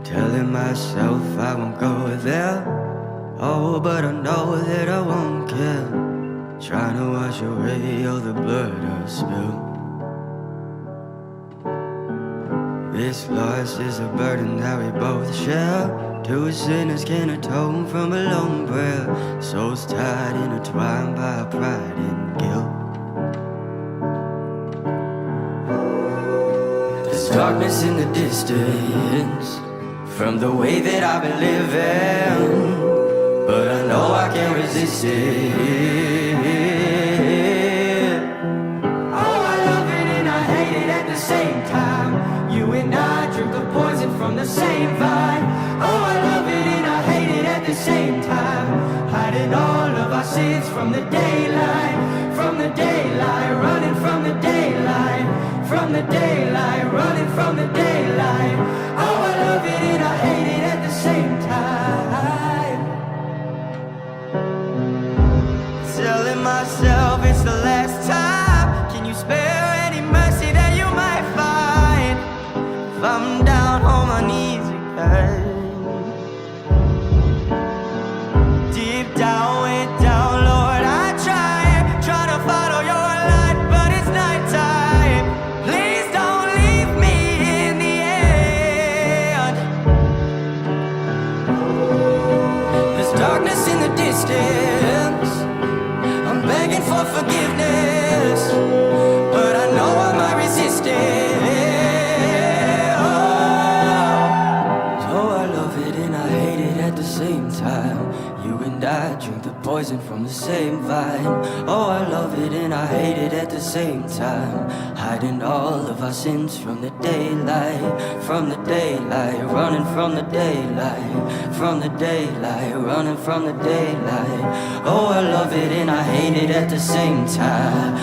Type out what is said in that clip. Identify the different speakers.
Speaker 1: Telling myself I won't go there. Oh, but I know that I won't care. Trying to wash away all the blood I've spilled. This loss is a burden that we both share. Two sinners can atone from a lone prayer. Souls tied, intertwined by pride and guilt. There's darkness in the distance from the way that I've been living, but I know I can't resist it. Oh, I love it and I hate it at the same time. You and I drink the poison from the same vine. Oh, I love it and I hate it at the same time. Hiding all of our sins from the daylight, from the daylight, running from the daylight, from the daylight, running from the daylight. Oh, I love it and I hate it at the same time. Telling myself it's the last time. Can you spare any mercy that you might find? If I'm down on my knees again, deep down, way down, Lord, I try to follow your light, but it's nighttime. Please don't leave me in the end. There's darkness in the distance. I'm begging for forgiveness, but I know I might resist it. Oh, I love it and I hate it at the same time. You and I drink the poison from the same vine. Oh, I love it and I hate it at the same time. Hiding all of our sins from the daylight, from the daylight, running from the daylight, from the daylight, running from the daylight. Oh, I love it and I hate it at the same time.